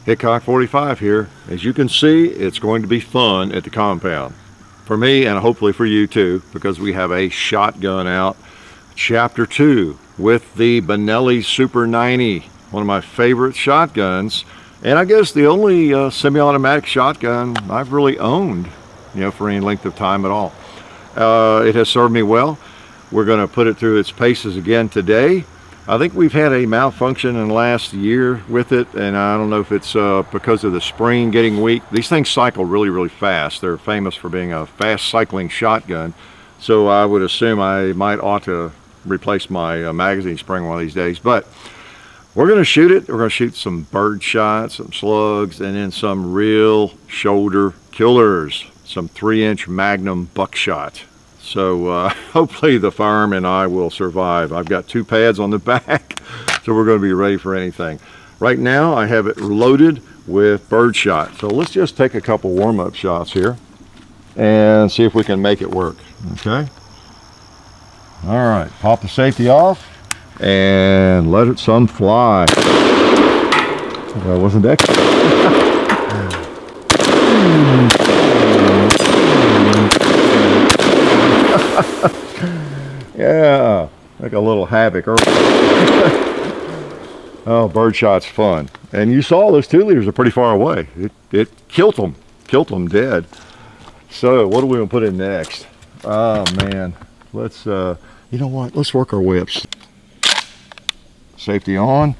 Hickok 45 here. As you can see, it's going to be fun at the compound. For me, and hopefully for you too, because we have a shotgun out. Chapter 2 with the Benelli Super90, one of my favorite shotguns. And I guess the only semi-automatic shotgun I've really owned, for any length of time at all. It has served me well. We're going to put it through its paces again today. I think we've had a malfunction in the last year with it, and I don't know if it's because of the spring getting weak. These things cycle really, really fast. They're famous for being a fast cycling shotgun, so I would assume I ought to replace my magazine spring one of these days. But we're going to shoot it. We're going to shoot some bird shots, some slugs, and then some real shoulder killers, some 3-inch Magnum buckshot. So hopefully the firearm and I will survive. I've got 2 pads on the back, so we're going to be ready for anything. Right now I have it loaded with birdshot. So let's just take a couple warm-up shots here and see if we can make it work. Okay. All right, pop the safety off and let it some fly. That wasn't extra. Yeah, like a little havoc. Oh, birdshot's fun. And you saw those 2 liters are pretty far away. It killed them dead. So what are we gonna put in next? Oh man, let's you know what, let's work our whips. Safety on.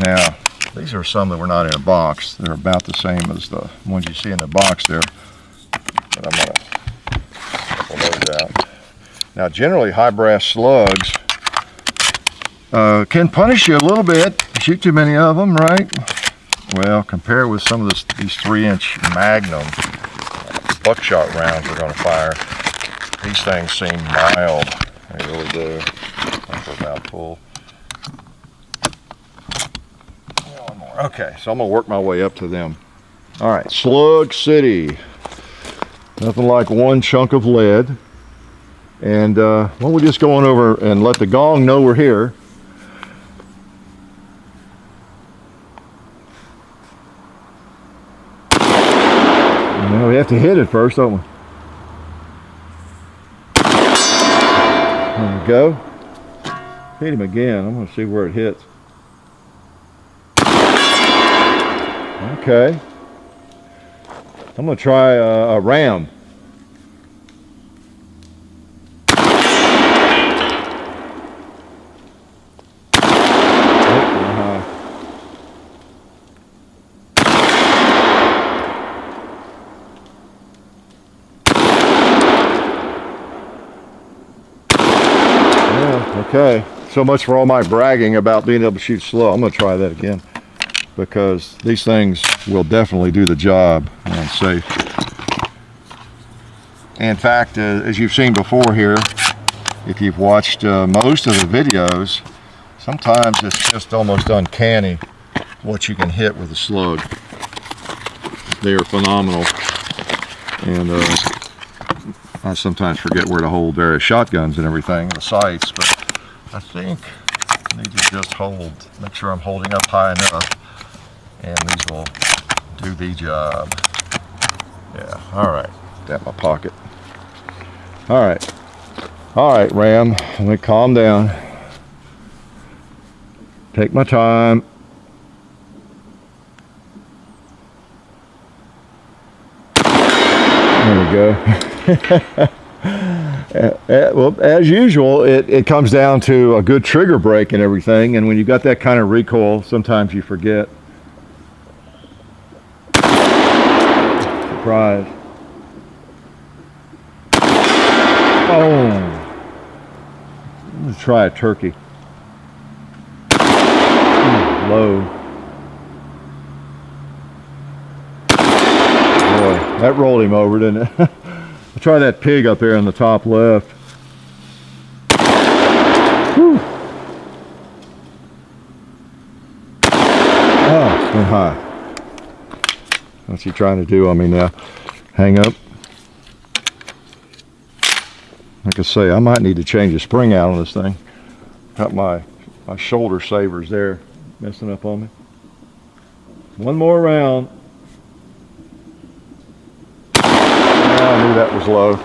Now these are some that were not in a box. They're about the same as the ones you see in the box there, but I'm gonna pull those out. Now generally high brass slugs can punish you a little bit. You shoot too many of them, right? Well, compared with some of these 3-inch Magnum buckshot rounds we're going to fire, these things seem mild. They really do. That's about full. One more. Okay, so I'm going to work my way up to them. All right, Slug City. Nothing like one chunk of lead. And well, we'll just go on over and let the gong know we're here. Well, we have to hit it first, don't we? There we go. Hit him again. I'm going to see where it hits. Okay. I'm going to try a ram. Okay, so much for all my bragging about being able to shoot slow. I'm going to try that again because these things will definitely do the job and safe. In fact, as you've seen before here, if you've watched most of the videos, sometimes it's just almost uncanny what you can hit with a slug. They are phenomenal, and I sometimes forget where to hold various shotguns and everything, the sights, but I think I need to just make sure I'm holding up high enough, and these will do the job. Yeah, all right, got my pocket. All right, Ram, let me calm down. Take my time. There we go. Well, as usual, it comes down to a good trigger break and everything, and when you've got that kind of recoil, sometimes you forget. Surprise. Oh. Let's try a turkey. Low. Boy, that rolled him over, didn't it? I'll try that pig up there on the top left. Whew. Oh, went high. What's he trying to do on me now? Hang up. Like I say, I might need to change the spring out on this thing. Got my shoulder savers there messing up on me. One more round. I knew that was low.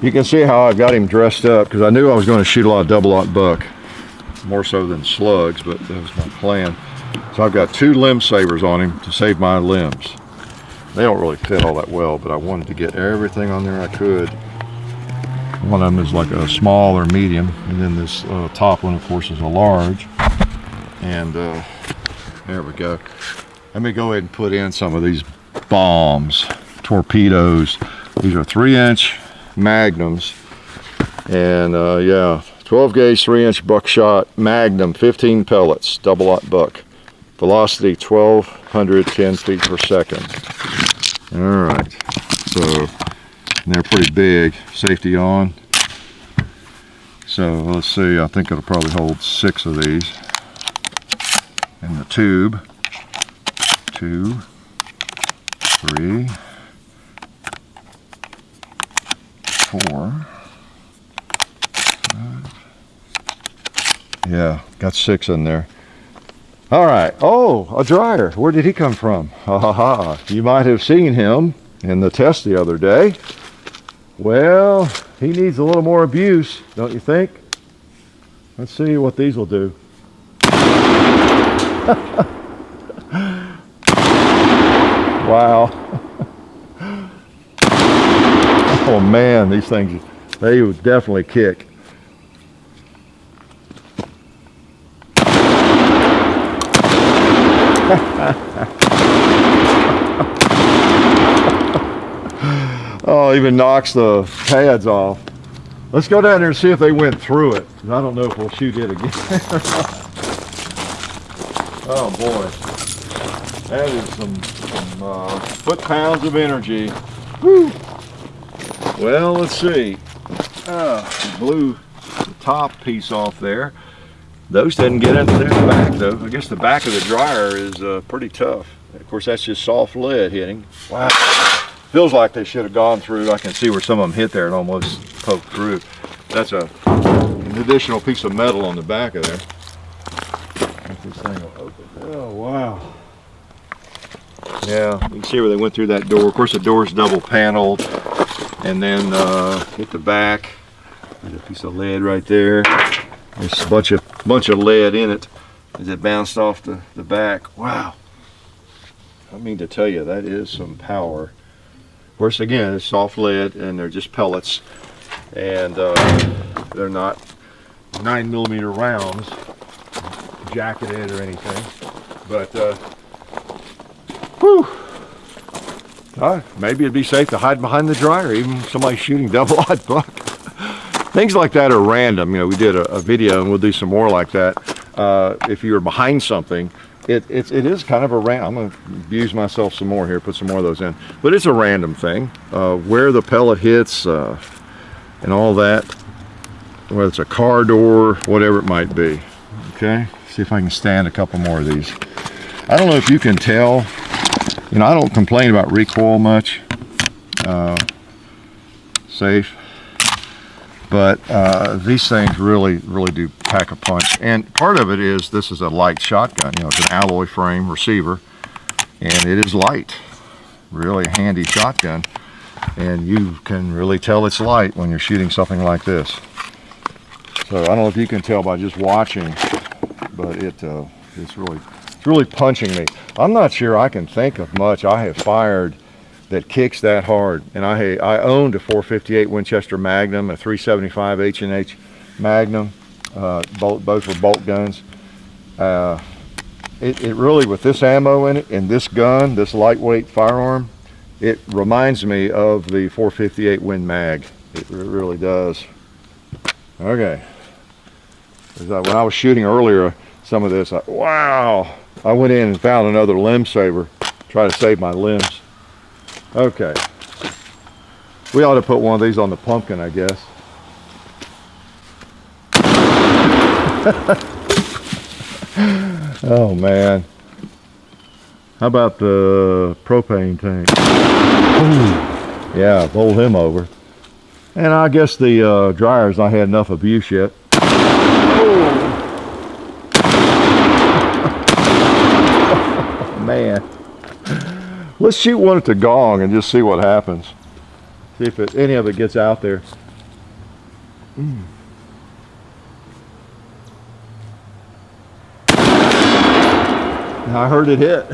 You can see how I've got him dressed up because I knew I was going to shoot a lot of double-aught buck, more so than slugs, but that was my plan. So I've got 2 limb savers on him to save my limbs. They don't really fit all that well, but I wanted to get everything on there I could. One of them is like a small or medium, and then this top one, of course, is a large. And there we go. Let me go ahead and put in some of these bombs, torpedoes. These are 3-inch magnums, and yeah, 12 gauge 3-inch buckshot magnum, 15 pellets, double-aught buck. Velocity 1210 feet per second. All right, so they're pretty big. Safety on. So let's see, I think it'll probably hold 6 of these in the tube. 2, 3, 4, 5. Yeah, got 6 in there. All right. Oh, a dryer. Where did he come from? Ha ha ha. You might have seen him in the test the other day. Well, he needs a little more abuse, don't you think? Let's see what these will do. Wow. Oh man, these things, they would definitely kick. Oh, even knocks the pads off. Let's go down there and see if they went through it. I don't know if we'll shoot it again. Oh boy, that is some foot-pounds of energy. Woo. Well, let's see. Blew the top piece off there. Those didn't get into the back though. I guess the back of the dryer is pretty tough. Of course, that's just soft lead hitting. Wow. Feels like they should have gone through. I can see where some of them hit there and almost poked through. That's an additional piece of metal on the back of there. If this thing will open. Oh, wow. Yeah, you can see where they went through that door. Of course, the door's double paneled. And then hit the back. There's a piece of lead right there. There's a bunch of lead in it as it bounced off the back. Wow. I mean to tell you, that is some power. Of course, again, it's soft lead and they're just pellets. And they're not 9mm rounds, jacketed or anything. But, whew. Maybe it'd be safe to hide behind the dryer, even somebody shooting double-aught buck. Things like that are random. You know, we did a video, and we'll do some more like that. If you're behind something, it is kind of a random. I'm going to abuse myself some more here, put some more of those in. But it's a random thing. Where the pellet hits and all that, whether it's a car door, whatever it might be. Okay, see if I can stand a couple more of these. I don't know if you can tell. You know, I don't complain about recoil much. Safe. But these things really do pack a punch. And part of it is this is a light shotgun. You know, it's an alloy frame receiver. And it is light. Really handy shotgun. And you can really tell it's light when you're shooting something like this. So I don't know if you can tell by just watching, but it's really punching me. I'm not sure I can think of much I have fired that kicks that hard. And I owned a .458 Winchester Magnum, a .375 H&H Magnum. Both were bolt guns. It really, with this ammo in it and this gun, this lightweight firearm, it reminds me of the .458 Win Mag. It really does. Okay. When I was shooting earlier, some of this, wow! I went in and found another limb saver, try to save my limbs. Okay. We ought to put one of these on the pumpkin, I guess. Oh man. How about the propane tank? Ooh. Yeah, bowled him over. And I guess the dryer's not had enough abuse yet. man. Let's shoot one at the gong and just see what happens. See if any of it gets out there. I heard it hit.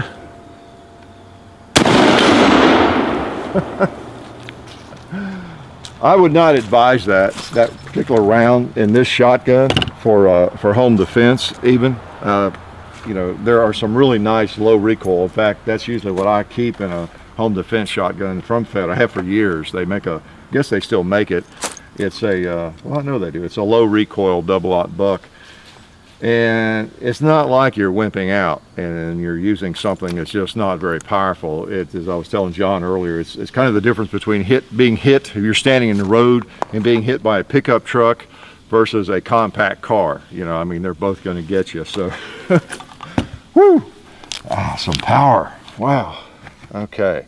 I would not advise that particular round in this shotgun for home defense even. You know, there are some really nice low recoil. In fact, that's usually what I keep in a home defense shotgun from Fed. I have for years. They make I guess they still make it. It's a, well, I know they do. It's a low recoil double-aught buck. And it's not like you're wimping out and you're using something that's just not very powerful. As I was telling John earlier, it's kind of the difference between being hit, if you're standing in the road, and being hit by a pickup truck versus a compact car. You know, I mean, they're both going to get you. So, woo! Ah, some power. Wow. Okay.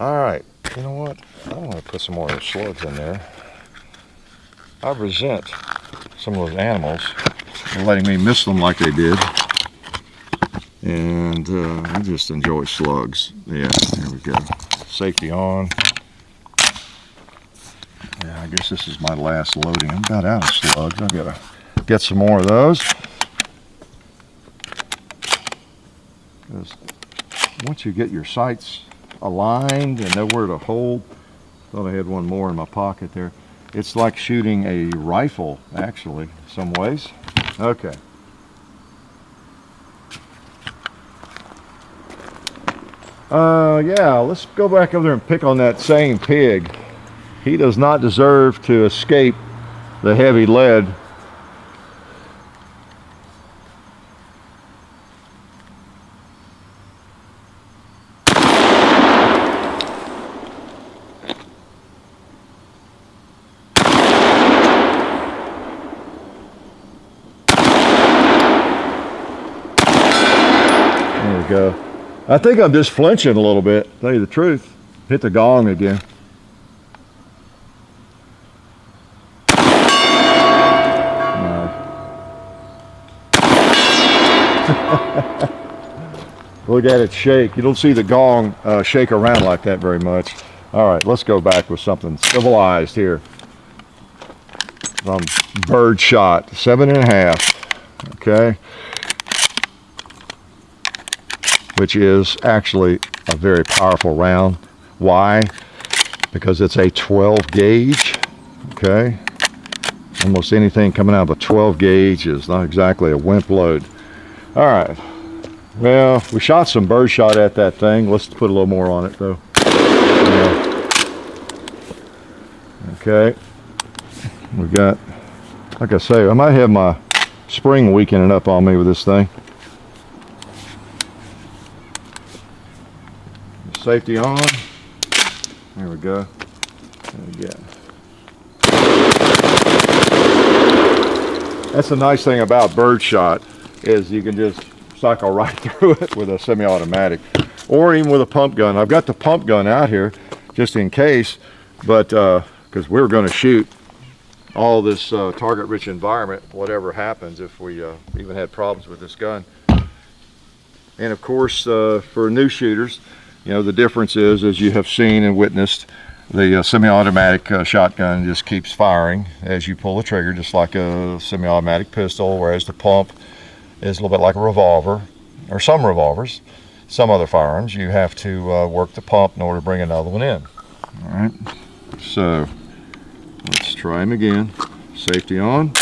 All right. You know what? I want to put some more of those slugs in there. I resent some of those animals letting me miss them like they did. And I just enjoy slugs. Yeah, there we go. Safety on. Yeah, I guess this is my last loading. I'm about out of slugs. I've got to get some more of those. Because once you get your sights aligned and know where to hold, thought I had one more in my pocket there. It's like shooting a rifle, actually, some ways. Okay. Yeah, let's go back over there and pick on that same pig. He does not deserve to escape the heavy lead. Go. I think I'm just flinching a little bit, to tell you the truth. Hit the gong again. No. Look at it shake. You don't see the gong shake around like that very much. All right, let's go back with something civilized here. From bird shot, 7.5. Okay. Which is actually a very powerful round. Why? Because it's a 12 gauge, okay? Almost anything coming out of a 12 gauge is not exactly a wimp load. All right, well, we shot some bird shot at that thing. Let's put a little more on it though. Okay, we got, like I say, I might have my spring weakening up on me with this thing. Safety on. There we go. And again. That's the nice thing about birdshot is you can just cycle right through it with a semi-automatic or even with a pump gun. I've got the pump gun out here just in case, but because we're going to shoot all this target-rich environment, whatever happens if we even had problems with this gun. And of course, for new shooters, you know, the difference is, as you have seen and witnessed, the semi-automatic shotgun just keeps firing as you pull the trigger, just like a semi-automatic pistol, whereas the pump is a little bit like a revolver, or some revolvers. Some other firearms, you have to work the pump in order to bring another one in. All right, so let's try them again. Safety on.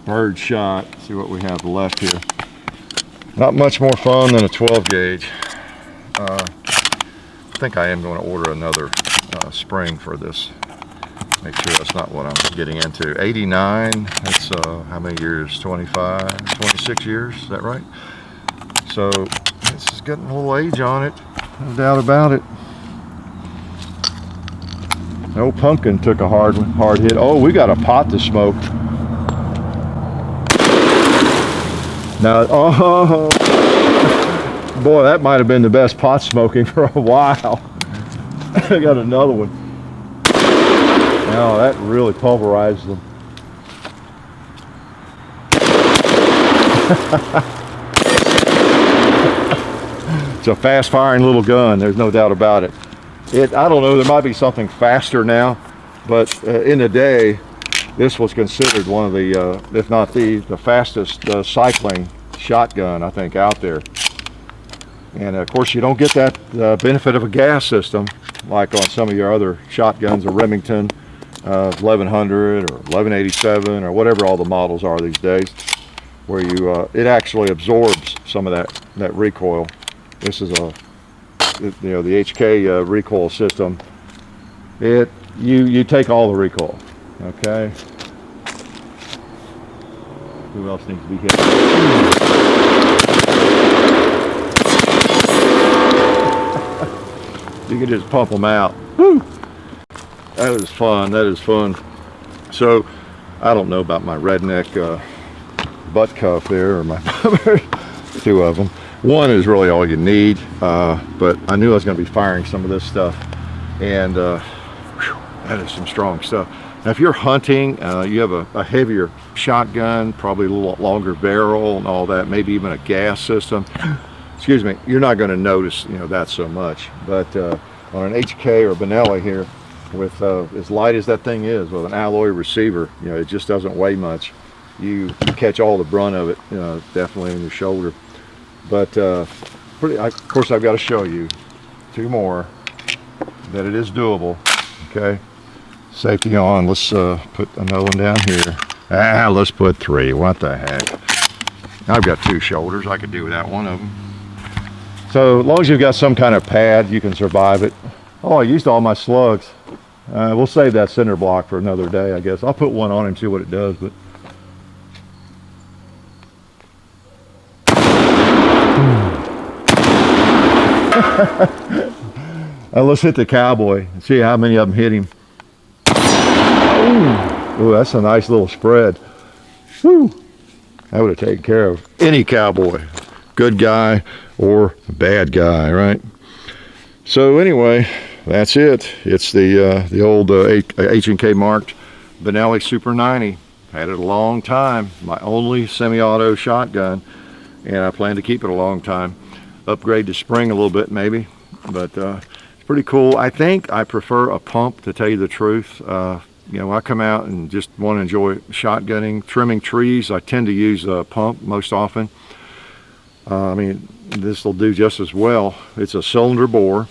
Bird shot. See what we have left here. Not much more fun than a 12 gauge. I think I am going to order another spring for this. Make sure that's not what I'm getting into. 89, that's how many years? 25, 26 years, is that right? So this is getting a little age on it, no doubt about it. No pumpkin took a hard hit. Oh, we got a pot to smoke. Now, oh, boy, that might have been the best pot smoking for a while. I got another one. Now that really pulverized them. It's a fast firing little gun, there's no doubt about it. I don't know, there might be something faster now, but in the day, this was considered one of the, if not the fastest cycling shotgun, I think, out there. And of course, you don't get that benefit of a gas system like on some of your other shotguns, a Remington 1100 or 1187 or whatever all the models are these days, where it actually absorbs some of that recoil. This is the HK recoil system. You take all the recoil. Okay. Who else needs to be hit? You can just pump them out. Woo! That is fun. That is fun. So, I don't know about my redneck butt cuff there, or my two of them. One is really all you need, but I knew I was going to be firing some of this stuff, and that is some strong stuff. Now, if you're hunting, you have a heavier shotgun, probably a little longer barrel and all that, maybe even a gas system. Excuse me, you're not going to notice, that so much. But on an HK or Benelli here, with as light as that thing is, with an alloy receiver, it just doesn't weigh much. You catch all the brunt of it, definitely in your shoulder. But of course, I've got to show you two more that it is doable. Okay, safety on. Let's put another one down here. Let's put three. What the heck? I've got two shoulders. I could do without one of them. So as long as you've got some kind of pad, you can survive it. Oh, I used all my slugs. We'll save that cinder block for another day, I guess. I'll put one on and see what it does. But now let's hit the cowboy and see how many of them hit him. Ooh, that's a nice little spread. Woo. That would have taken care of any cowboy, good guy or bad guy, right? So anyway, that's it. It's the old H&K marked Benelli Super90. Had it a long time. My only semi-auto shotgun, and I plan to keep it a long time. Upgrade the spring a little bit maybe, but it's pretty cool. I think I prefer a pump, to tell you the truth. I come out and just want to enjoy shotgunning, trimming trees. I tend to use a pump most often. I mean, this will do just as well. It's a cylinder bore,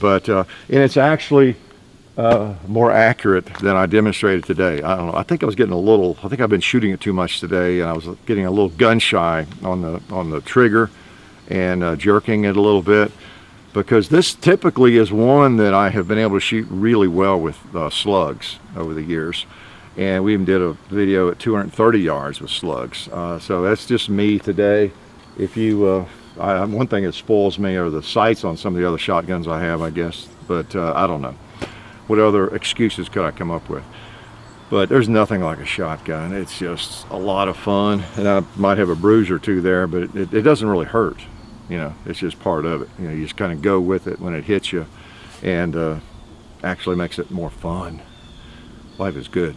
but and it's actually more accurate than I demonstrated today. I don't know. I think I think I've been shooting it too much today, and I was getting a little gun shy on the trigger and jerking it a little bit, because this typically is one that I have been able to shoot really well with slugs over the years. And we even did a video at 230 yards with slugs. So that's just me today. If you, one thing that spoils me are the sights on some of the other shotguns I have, I guess. But I don't know. What other excuses could I come up with? But there's nothing like a shotgun. It's just a lot of fun. And I might have a bruise or two there, but it doesn't really hurt. It's just part of it. You just kind of go with it when it hits you, and actually makes it more fun. Life is good.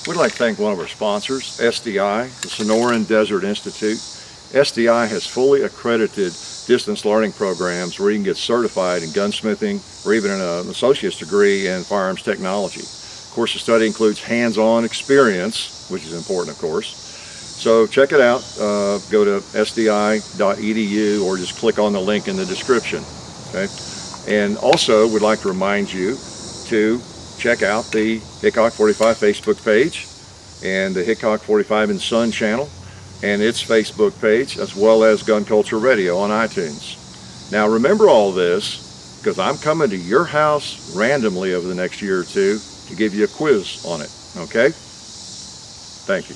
We'd like to thank one of our sponsors, SDI, the Sonoran Desert Institute. SDI has fully accredited distance learning programs where you can get certified in gunsmithing or even an associate's degree in firearms technology. Of course, the study includes hands-on experience, which is important, of course. So check it out. Go to sdi.edu or just click on the link in the description. Okay. And also, we'd like to remind you to check out the Hickok 45 Facebook page and the Hickok 45 and Son channel and its Facebook page, as well as Gun Culture Radio on iTunes. Now remember all this, because I'm coming to your house randomly over the next year or two to give you a quiz on it. Okay? Thank you.